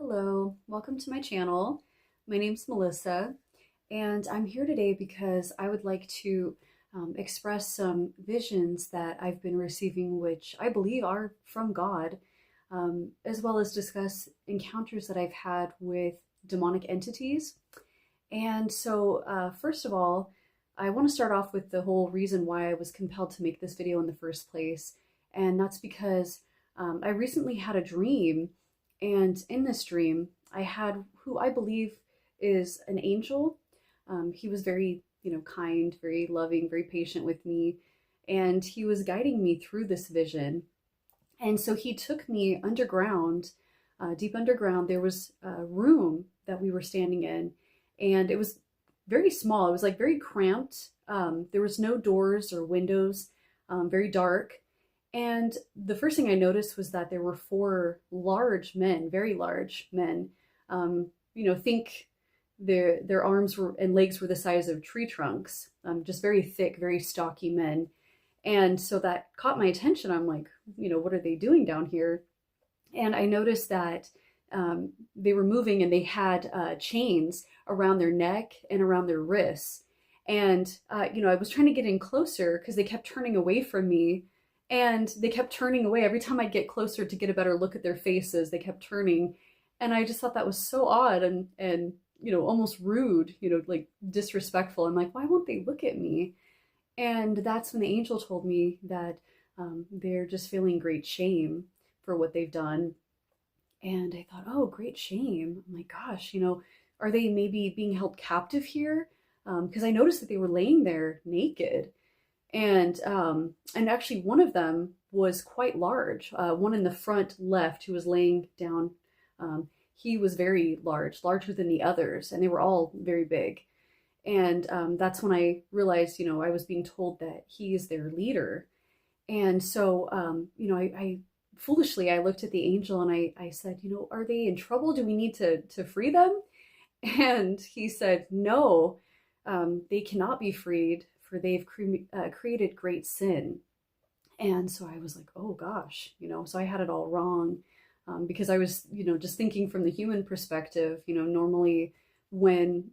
Hello, welcome to my channel. My name's Melissa, and I'm here today because I would like to express some visions that I've been receiving, which I believe are from God, as well as discuss encounters that I've had with demonic entities. And so, first of all, I want to start off with the whole reason why I was compelled to make this video in the first place, and that's because I recently had a dream, and in this dream, I had who I believe is an angel. He was very, kind, very loving, very patient with me, and he was guiding me through this vision. And so he took me underground, deep underground. There was a room that we were standing in, and it was very small. It was like very cramped. There was no doors or windows, very dark. And the first thing I noticed was that there were four large men, very large men. Think their arms were and legs were the size of tree trunks, just very thick, very stocky men. And so that caught my attention. I'm like, what are they doing down here? And I noticed that they were moving and they had chains around their neck and around their wrists. And, I was trying to get in closer because they kept turning away from me. And they kept turning away. Every time I'd get closer to get a better look at their faces, they kept turning. And I just thought that was so odd and almost rude, like disrespectful. I'm like, why won't they look at me? And that's when the angel told me that they're just feeling great shame for what they've done. And I thought, oh, great shame. I'm like, gosh, are they maybe being held captive here? Because I noticed that they were laying there naked. And actually one of them was quite large. One in the front left who was laying down, he was very large, larger than the others, and they were all very big. And that's when I realized, I was being told that he is their leader. And so, I foolishly, I looked at the angel and I said, are they in trouble? Do we need to free them? And he said, no, they cannot be freed, for they've created great sin. And so I was like, oh gosh, so I had it all wrong, because I was, just thinking from the human perspective. Normally when,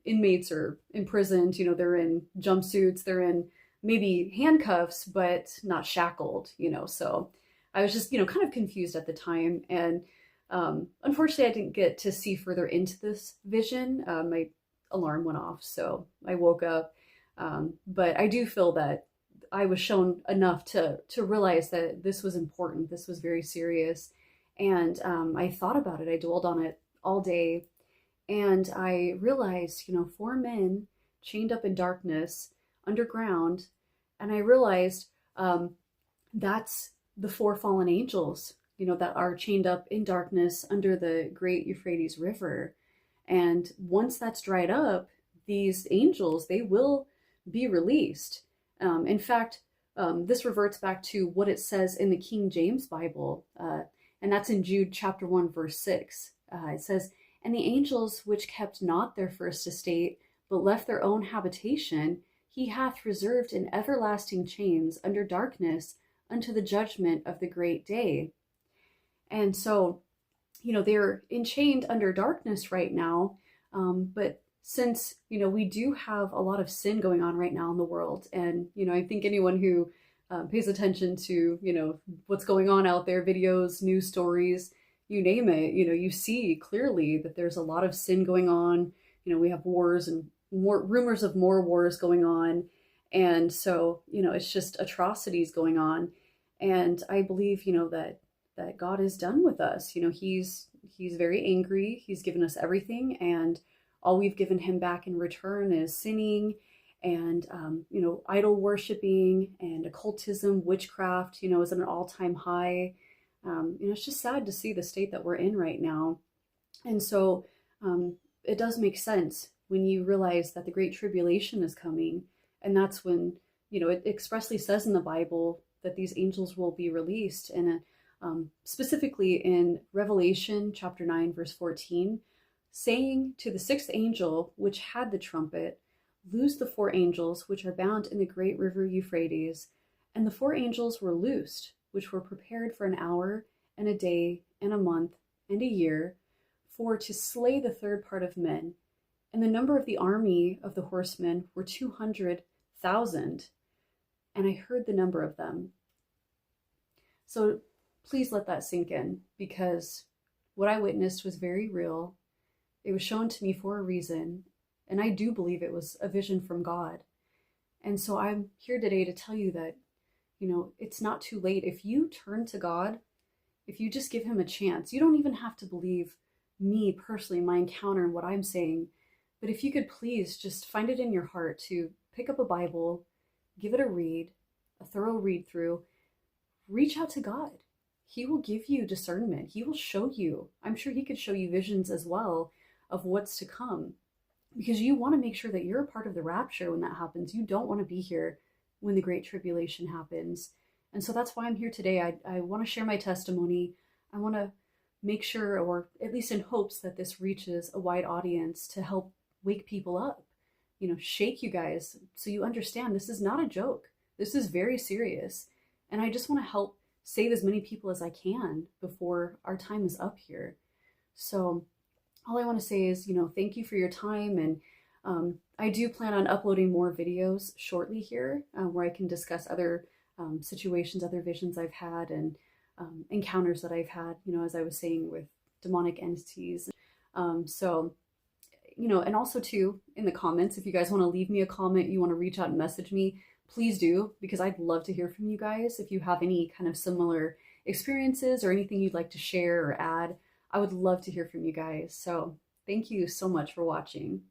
inmates are imprisoned, they're in jumpsuits, they're in maybe handcuffs, but not shackled, so I was just, kind of confused at the time. And unfortunately, I didn't get to see further into this vision. My alarm went off, so I woke up. But I do feel that I was shown enough to realize that this was important. This was very serious. And I thought about it. I dwelled on it all day. And I realized, four men chained up in darkness underground. And I realized that's the four fallen angels, that are chained up in darkness under the great Euphrates River. And once that's dried up, these angels, they will be released. In fact, this reverts back to what it says in the King James Bible, and that's in Jude chapter 1, verse 6. It says, "And the angels which kept not their first estate, but left their own habitation, he hath reserved in everlasting chains under darkness unto the judgment of the great day." And so, they're enchained under darkness right now, but since, we do have a lot of sin going on right now in the world. And, I think anyone who pays attention to, what's going on out there, videos, news stories, you name it, you see clearly that there's a lot of sin going on. We have wars and more rumors of more wars going on. And so, it's just atrocities going on. And I believe, that God is done with us. He's very angry. He's given us everything, and all we've given him back in return is sinning and, idol worshiping and occultism, witchcraft, is at an all-time high. It's just sad to see the state that we're in right now. And so it does make sense when you realize that the Great Tribulation is coming. And that's when, it expressly says in the Bible that these angels will be released. And specifically in Revelation chapter 9, verse 14, saying to the sixth angel, which had the trumpet, "Loose the four angels which are bound in the great river Euphrates." And the four angels were loosed, which were prepared for an hour and a day and a month and a year, for to slay the third part of men. And the number of the army of the horsemen were 200,000. And I heard the number of them. So please let that sink in, because what I witnessed was very real. It was shown to me for a reason, and I do believe it was a vision from God. And so I'm here today to tell you that, it's not too late. If you turn to God, if you just give him a chance, you don't even have to believe me personally, my encounter and what I'm saying. But if you could please just find it in your heart to pick up a Bible, give it a read, a thorough read through, reach out to God. He will give you discernment. He will show you. I'm sure he could show you visions as well of what's to come, because you want to make sure that you're a part of the rapture when that happens. You don't want to be here when the Great Tribulation happens. And so that's why I'm here today. I want to share my testimony. I want to make sure, or at least in hopes, that this reaches a wide audience to help wake people up, shake you guys so you understand this is not a joke. This is very serious. And I just want to help save as many people as I can before our time is up here. So all I want to say is, thank you for your time. And I do plan on uploading more videos shortly here where I can discuss other situations, other visions I've had, and encounters that I've had, as I was saying, with demonic entities. And also too, in the comments, if you guys want to leave me a comment, you want to reach out and message me, please do, because I'd love to hear from you guys. If you have any kind of similar experiences or anything you'd like to share or add, I would love to hear from you guys. So thank you so much for watching.